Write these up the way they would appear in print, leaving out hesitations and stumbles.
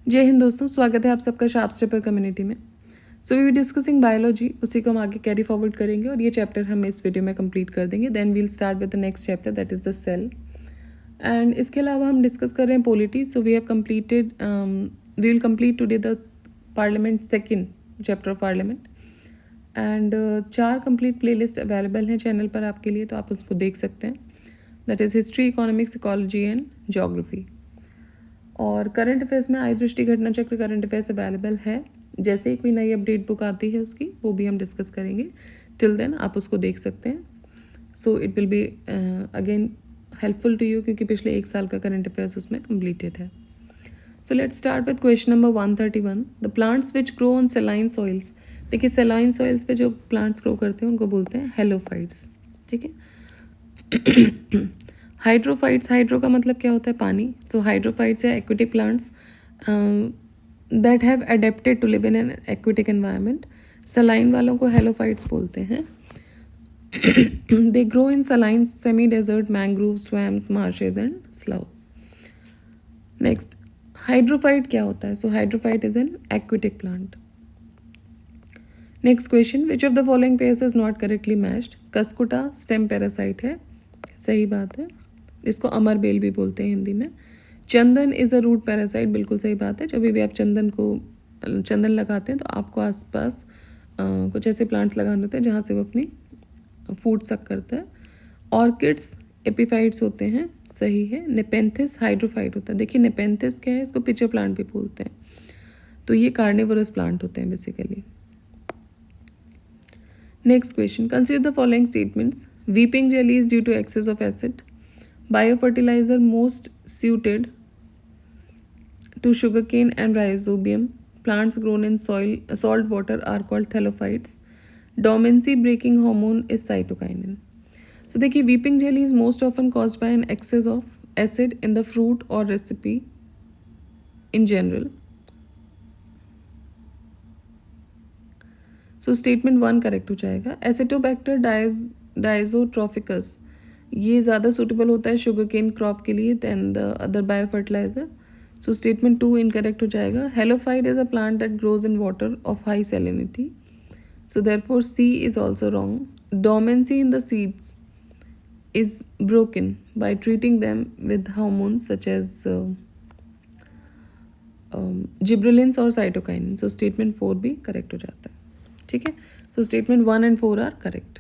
जय हिंद दोस्तों, स्वागत है आप सबका शार्प स्टेपर कम्युनिटी में। सो वी डिस्कसिंग बायोलॉजी, उसी को हम आगे कैरी फॉरवर्ड करेंगे और ये चैप्टर हम इस वीडियो में कंप्लीट कर देंगे। Then we'll start with the next chapter that is the cell. And इसके अलावा हम डिस्कस कर रहे हैं polity. So we have completed we will complete today the parliament second chapter of parliament. And 4 complete playlist available हैं channel पर आपके लिए, तो आप उसको देख सकते हैं। That is history, economics, ecology and geography. और करंट अफेयर्स में आई दृष्टि घटना चक्र करंट अफेयर्स अवेलेबल है। जैसे ही कोई नई अपडेट बुक आती है उसकी, वो भी हम डिस्कस करेंगे। टिल देन आप उसको देख सकते हैं। So it will be again helpful to you, क्योंकि पिछले 1 साल का करंट अफेयर्स उसमें कंप्लीटेड है। So let's start with question number 131। The plants which grow on सेलाइन soils. देखिए, सेलाइन सॉइल्स पे जो प्लांट्स ग्रो करते हैं उनको बोलते हैं हेलोफाइट्स। ठीक है। हाइड्रोफाइट्स, हाइड्रो का मतलब क्या होता है? पानी। सो हाइड्रोफाइट्स या aquatic plants that have adapted to live in an aquatic environment. Saline वालों को हेलोफाइट्स बोलते हैं। They grow in saline semi desert mangrove swamps marshes and sloughs. Next, hydrophyte क्या होता है? So hydrophyte is an aquatic plant. Next question, which of the following pairs is not correctly matched? Cuscuta stem parasite है, सही बात है। इसको अमर bell भी बोलते हैं हिंदी में। चंदन इज अ रूट पैरासाइट, बिल्कुल सही बात है। जब भी आप चंदन लगाते हैं तो आपको आसपास कुछ ऐसे प्लांट्स लगाने होते हैं जहाँ से वो अपनी फूड सक करता है। ऑर्किड्स एपिफाइट्स होते हैं, सही है। नेपेंथिस हाइड्रोफाइट होता है। देखिए, नेपेंथिस क्या है? इसको पिचर प्लांट भी बोलते हैं। तो ये कार्निवोरस प्लांट होते हैं basically. Next question, consider the following statements. Weeping jelly is due to excess of acid. Biofertilizer most suited to sugarcane and rhizobium. Plants grown in salt water are called thallophytes. Dormancy breaking hormone is cytokinin. So देखिए, weeping jelly is most often caused by an excess of acid in the fruit or recipe in general. So statement 1 correct हो जाएगा। Acetobacter diazotrophicus ये ज़्यादा suitable होता है sugar cane crop के लिए than the other bio fertilizer. So statement 2 incorrect हो जाएगा। Halophyte is a plant that grows in water of high salinity, so therefore C is also wrong. Dormancy in the seeds is broken by treating them with hormones such as gibberellins और cytokinin. So statement 4 भी correct हो जाता है। ठीक है, so statement 1 and 4 are correct.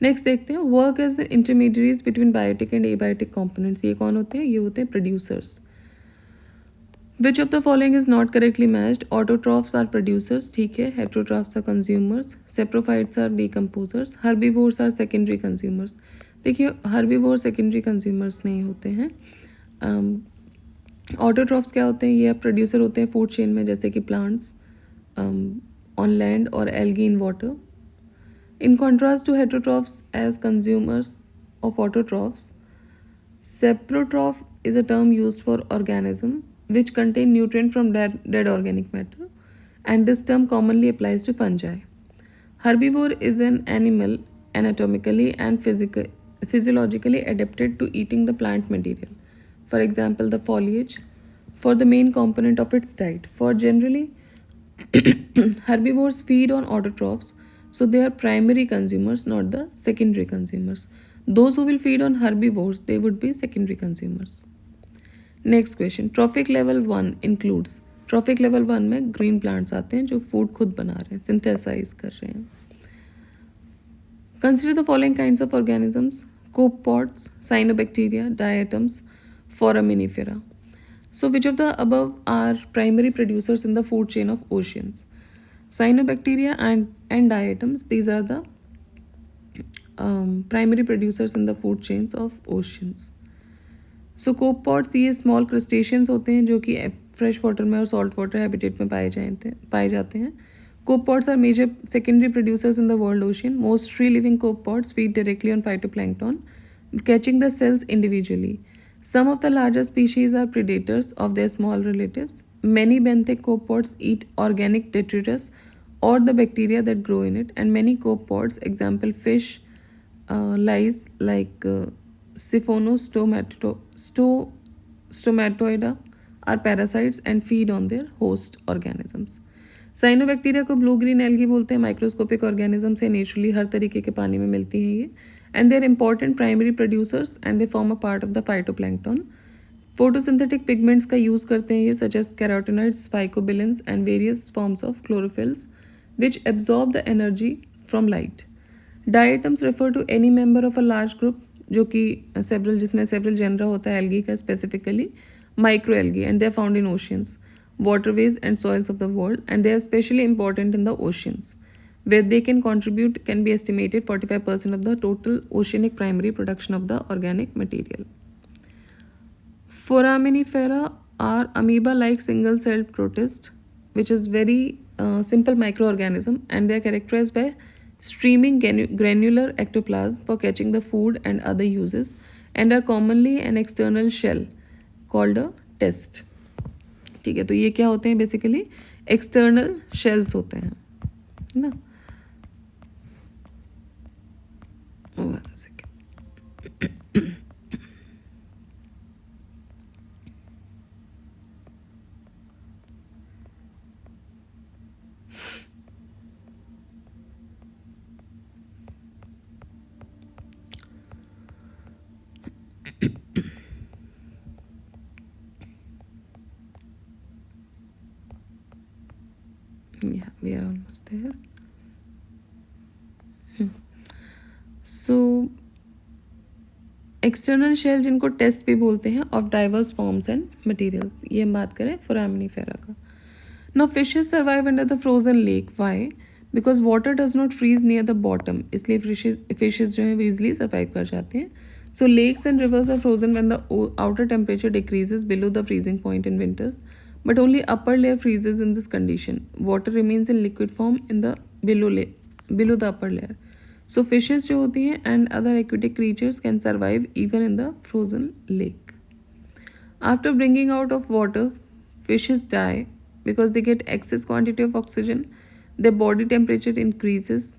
Next देखते हैं, work as intermediates between biotic and abiotic components. ये कौन होते हैं? ये होते हैं producers. Which of the following is not correctly matched? Autotrophs are producers, ठीक है। Heterotrophs are consumers. Saprophytes are decomposers. Herbivores are secondary consumers. देखिए, हर्बीवोर सेकेंडरी कंज्यूमर्स नहीं होते हैं। ऑटोट्रॉफ्स क्या होते हैं? ये प्रोड्यूसर होते हैं फूड चेन में, जैसे कि प्लांट्स ऑन लैंड और algae in water. In contrast to heterotrophs as consumers of autotrophs, saprotroph is a term used for organism which contain nutrient from dead organic matter, and this term commonly applies to fungi. Herbivore is an animal anatomically and physiologically adapted to eating the plant material, for example the foliage, for the main component of its diet. For generally, herbivores feed on autotrophs, so they are primary consumers, not the secondary consumers. Those who will feed on herbivores, they would be secondary consumers. Next question, trophic level 1 includes, trophic level 1 में green plants आते हैं जो food खुद बना रहे हैं, synthesize कर रहे हैं. Consider the following kinds of organisms: copepods, cyanobacteria, diatoms, foraminifera. So which of the above are primary producers in the food chain of oceans? Cyanobacteria and diatoms, these are the primary producers in the food chains of oceans. So copepods ये small crustaceans होते हैं जो कि fresh water में और salt water habitat में पाए जाते हैं. Copepods are major secondary producers in the world ocean. Most free living copepods feed directly on phytoplankton, catching the cells individually. Some of the larger species are predators of their small relatives. Many benthic copepods eat organic detritus or the bacteria that grow in it, and many copepods, example fish, lice like Stomatoida, are parasites and feed on their host organisms. Cyanobacteria को blue green algae बोलते हैं. Microscopic organisms है, naturally हर तरीके के पानी में मिलती हैं ये. And they are important primary producers and they form a part of the phytoplankton. Photosynthetic pigments का यूज़ करते हैं ये, such as carotenoids, phycobilins and various forms of chlorophylls which absorb the energy from light. Diatoms refer to any member of a large group, जो कि जिसमें several genera होता है algae का, specifically micro algae, and they are found in oceans, waterways and soils of the world, and they are especially important in the oceans, where they can be estimated 45% of the total oceanic primary production of the organic material. Foraminifera are amoeba-like single-celled protist, which is very simple microorganism, and they are characterized by streaming granular ectoplasm for catching the food and other uses, and are commonly an external shell called a test. ठीक है, तो ये क्या होते हैं? Basically external shells होते हैं ना. Yeah, we are almost there. So external shell, जिनको टेस्ट भी बोलते हैं, of diverse forms and materials, ये हम बात करें फोरामिनीफेरा का. Now fishes survive under the frozen lake. Why? Because water does not freeze near the bottom, इसलिए फिशेस जो हैं वो ईजिली सर्वाइव कर जाते हैं. So lakes and rivers are frozen when the outer temperature decreases below the freezing point in winters, but only upper layer freezes in this condition. Water remains in liquid form in the below the upper layer. So fishes जो होती हैं and other aquatic creatures can survive even in the frozen lake. After bringing out of water, fishes die because they get excess quantity of oxygen. Their body temperature increases.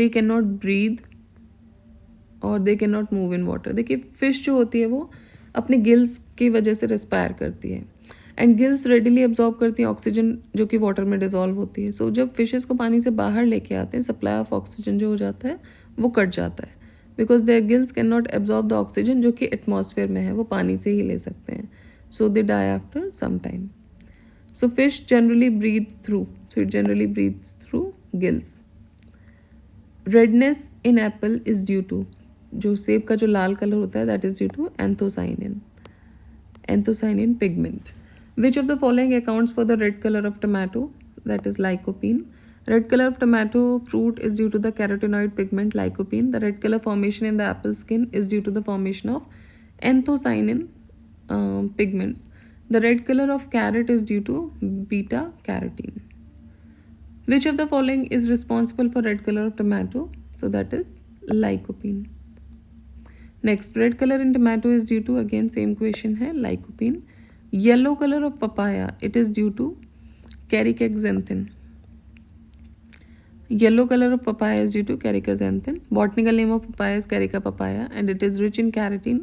They cannot breathe और they cannot move in water. देखिए fish जो होती है वो अपने gills की वजह से रेस्पायर करती है, एंड गिल्स रेडिली एब्जॉर्ब करती हैं ऑक्सीजन जो कि वाटर में डिजॉल्व होती है. सो जब फिशेस को पानी से बाहर लेके आते हैं, सप्लाई ऑफ ऑक्सीजन जो हो जाता है वो कट जाता है, because their gills can not absorb the oxygen जो कि एटमॉस्फेयर में है, वो पानी से ही ले सकते हैं. So they die after some time. So fish generally breathe through, so it generally breathes through gills. Redness in apple is due to, जो सेब का जो लाल कलर होता है, that is due to anthocyanin pigment. Which of the following accounts for the red color of tomato? That is lycopene. Red color of tomato fruit is due to the carotenoid pigment lycopene. The red color formation in the apple skin is due to the formation of anthocyanin pigments. The red color of carrot is due to beta carotene. Which of the following is responsible for red color of tomato? So that is lycopene. Next, red color in tomato is due to, again same question है, lycopene. Yellow color of papaya, it is due to caricaxanthin. Yellow color of papaya is due to caricaxanthin. Botanical name of papaya is Carica papaya, and it is rich in carotene,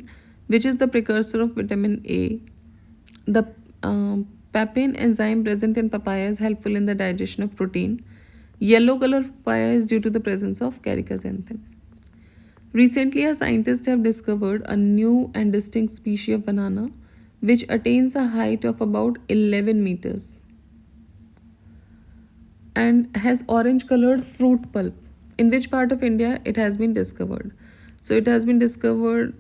which is the precursor of vitamin A. The papain enzyme present in papaya is helpful in the digestion of protein. Yellow color of papaya is due to the presence of caricaxanthin. Recently, a scientist have discovered a new and distinct species of banana which attains a height of about 11 meters and has orange colored fruit pulp. In which part of India it has been discovered? So it has been discovered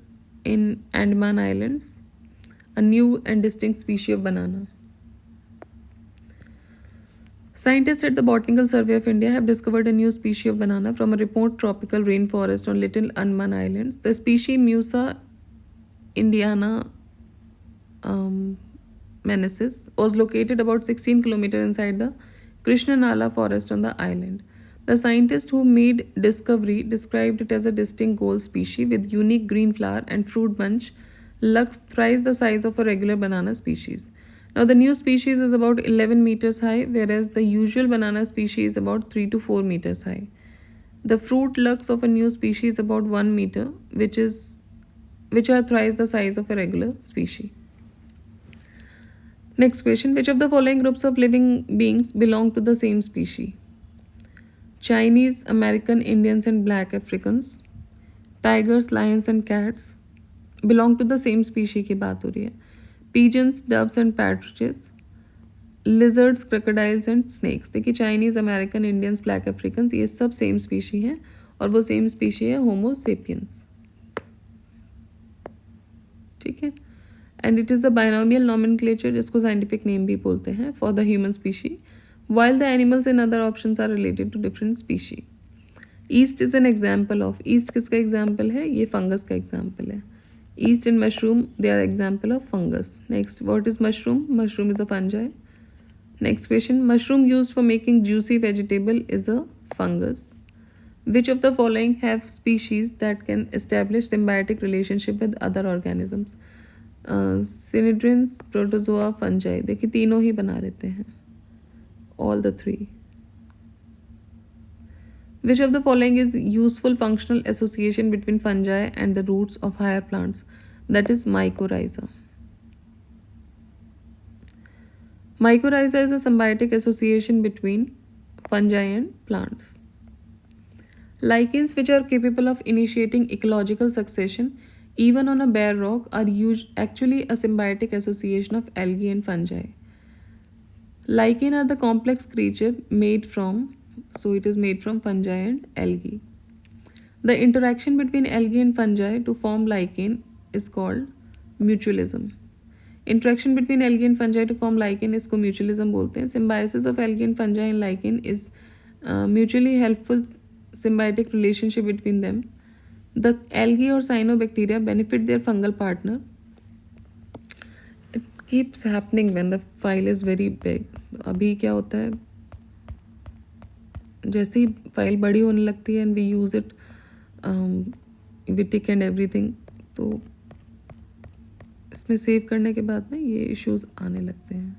in Andaman Islands, a new and distinct species of banana. Scientists at the Botanical Survey of India have discovered a new species of banana from a remote tropical rainforest on Little Andaman Islands. The species Musa indiana menesis was located about 16 kilometers inside the Krishnanala forest on the island. The scientist who made discovery described it as a distinct gold species with unique green flower and fruit bunch looks thrice the size of a regular banana species. Now the new species is about 11 meters high, whereas the usual banana species is about 3 to 4 meters high. The fruit lux of a new species is about 1 meter, which are thrice the size of a regular species. Next question, which of the following groups of living beings belong to the same species? Chinese, American, Indians and black Africans, tigers, lions and cats belong to the same species की बात हो रही है. Pigeons, doves and partridges, lizards, crocodiles and snakes. देखिए Chinese, American, Indians, black Africans ये सब same species हैं और वो सेम स्पीशी है होमो सेपियंस. ठीक है. And it is a binomial nomenclature जिसको साइंटिफिक नेम भी बोलते हैं for the human species, while the animals in other options are related to different species. Yeast is an example of. Yeast किसका example है? ये fungus का example है. Yeast and mushroom, they are example of fungus. Next, what is mushroom? Mushroom is a fungi. Next question, mushroom used for making juicy vegetable is a fungus. Which of the following have species that can establish symbiotic relationship with other organisms? Synedrians, protozoa, fungi. देखिए तीनों ही बना लेते हैं. All the three. Which of the following is useful functional association between fungi and the roots of higher plants? That is mycorrhiza. Mycorrhiza is a symbiotic association between fungi and plants. Lichens, which are capable of initiating ecological succession even on a bare rock, are actually a symbiotic association of algae and fungi. Lichen are the complex creature made from, so it is made from fungi and algae. The interaction between algae and fungi to form lichen is called mutualism. Interaction between algae and fungi to form lichen इसको mutualism बोलते हैं. Symbiosis of algae and fungi and lichen is mutually helpful symbiotic relationship between them. The algae or cyanobacteria benefit their fungal partner. It keeps happening when the file is very big. अभी क्या होता है, जैसे ही file बड़ी होने लगती है and we use it we tick and everything, तो इसमें सेव करने के बाद ना ये इश्यूज आने लगते हैं.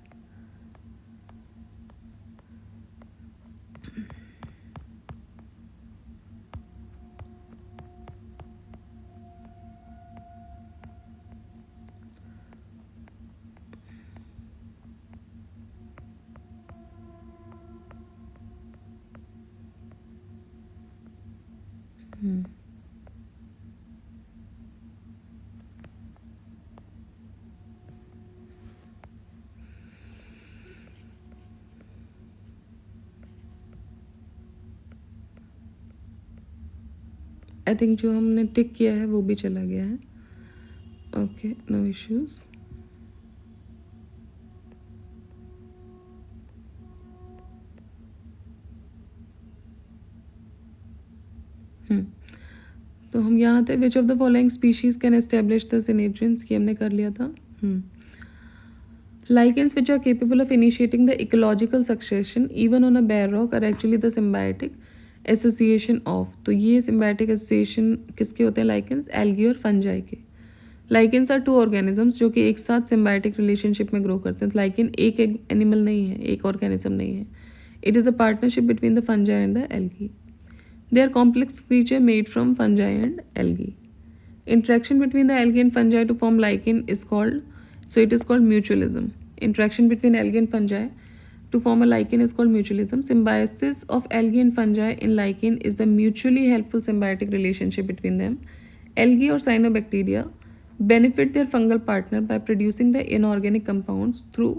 आई थिंक जो हमने टिक किया है वो भी चला गया है. Okay, no issues. तो हम यहाँ थे. Which of the following species can establish the synedrians, की हमने कर लिया था. Lichens, which are capable of initiating the ecological succession even on a bare rock, are actually the symbiotic association of. तो ये symbiotic association किसके होते हैं? lichens, algae और fungi के. lichens are two organisms जो कि एक साथ symbiotic relationship में grow करते हैं. lichen एक animal नहीं है, एक organism नहीं है. It is a partnership between the fungi and the algae. They are complex creature made from fungi and algae. Interaction between the algae and fungi to form lichen is called, so it is called mutualism. Interaction between algae and fungi to form a lichen is called mutualism. Symbiosis of algae and fungi in lichen is the mutually helpful symbiotic relationship between them. Algae or cyanobacteria benefit their fungal partner by producing the inorganic compounds through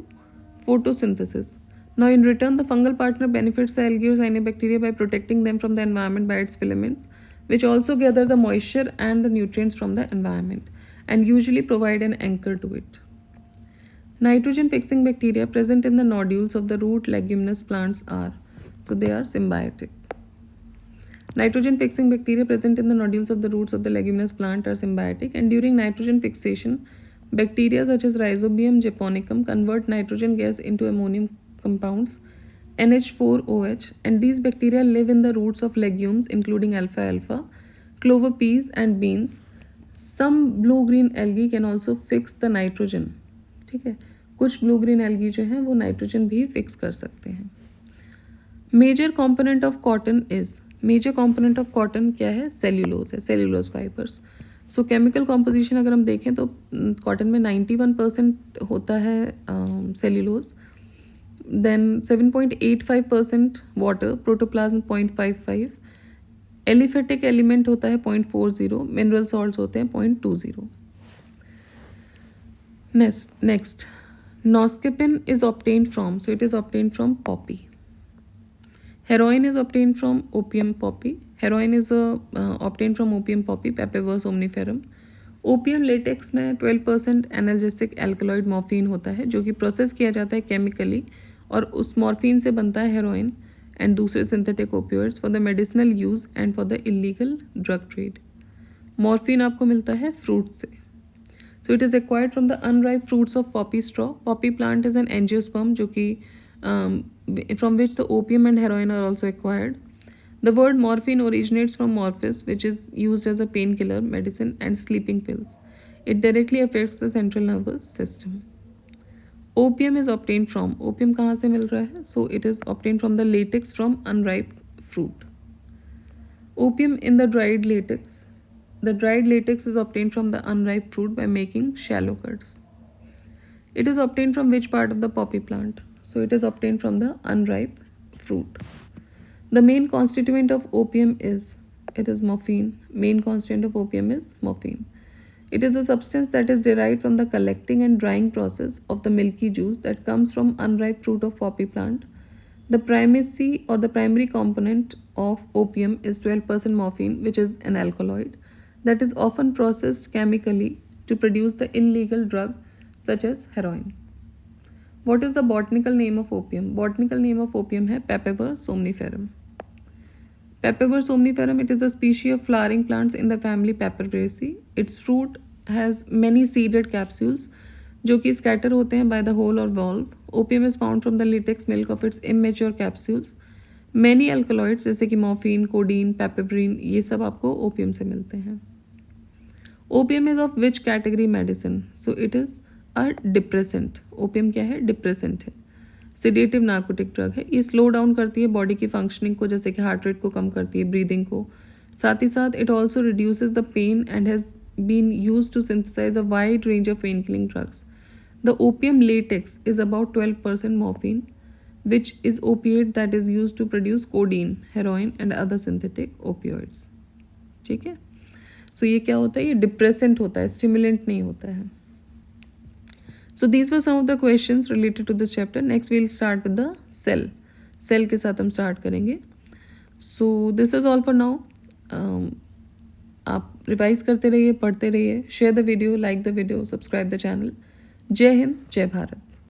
photosynthesis. Now, in return, the fungal partner benefits the algae or cyanobacteria by protecting them from the environment by its filaments, which also gather the moisture and the nutrients from the environment and usually provide an anchor to it. Nitrogen fixing bacteria present in the nodules of the root leguminous plants are, so they are symbiotic. Nitrogen fixing bacteria present in the nodules of the roots of the leguminous plant are symbiotic, and during nitrogen fixation, bacteria such as Rhizobium japonicum convert nitrogen gas into ammonium compounds NH4OH, and these bacteria live in the roots of legumes including alfalfa, clover peas and beans. Some blue-green algae can also fix the nitrogen. ठीक है, कुछ blue green algae जो हैं वो nitrogen भी fix कर सकते हैं. Major component of cotton is, major component of cotton क्या है? सेल्यूलोज है, cellulose fibres. So chemical composition अगर हम देखें तो कॉटन में 91% होता है cellulose, then 7.85% water, protoplasm 0.55, aliphatic element होता है 0.40, मिनरल सॉल्ट्स होते हैं 0.20. Next, noscapine is obtained from, so it is obtained from poppy. Heroin is obtained from opium poppy. Heroin is obtained from opium poppy, Papaver somniferum. Opium latex में 12% analgesic alkaloid morphine होता है जो कि process किया जाता है chemically, और उस मॉर्फिन से बनता है हेरोइन एंड दूसरे synthetic opioids for the medicinal use and for the illegal drug trade. Morphine आपको मिलता है फ्रूट से. So it is acquired from the unripe fruits of poppy straw. Poppy plant is an angiosperm जो कि from which the opium and heroin are also acquired. The word morphine originates from morphis, which is used as a painkiller, medicine, and sleeping pills. It directly affects the central nervous system. Opium is obtained from, opium कहाँ से मिल रहा है? So it is obtained from the latex from unripe fruit. Opium in the dried latex. The dried latex is obtained from the unripe fruit by making shallow cuts. It is obtained from which part of the poppy plant? So it is obtained from the unripe fruit. The main constituent of opium is, it is morphine. Main constituent of opium is morphine. It is a substance that is derived from the collecting and drying process of the milky juice that comes from unripe fruit of poppy plant. The primacy or the primary component of opium is 12% morphine, which is an alkaloid that is often processed chemically to produce the illegal drug such as heroin. What is the botanical name of opium? Botanical name of opium है Papaver somniferum. Papaver somniferum, it is a species of flowering plants in the family Papaveraceae. Its fruit has many seeded capsules जो कि scatter होते हैं by the hole or valve. Opium is found from the latex milk of its immature capsules. Many alkaloids जैसे कि morphine, codeine, papaverine, ये सब आपको opium से मिलते हैं. Opium is of which category medicine? So it is a depressant. Opium क्या है? डिप्रेसेंट है, सिडेटिव नार्कोटिक ड्रग है. ये स्लो डाउन करती है बॉडी की फंक्शनिंग को, जैसे कि हार्ट रेट को कम करती है, ब्रीदिंग को. साथ ही साथ it also reduces the pain and has been use to synthesize a wide range of pain killing drugs. The opium latex is about 12% morphine, which is opiate that is used to produce codeine, heroin and other synthetic opioids. ठीक है. सो ये क्या होता है? ये depressant होता है, stimulant नहीं होता है. So these were some of the questions related to this chapter. Next we'll start with the cell. Cell के साथ हम स्टार्ट करेंगे. So this is all for now. आप रिवाइज करते रहिए, पढ़ते रहिए, share the video, like the video, subscribe the channel. जय हिंद, जय भारत.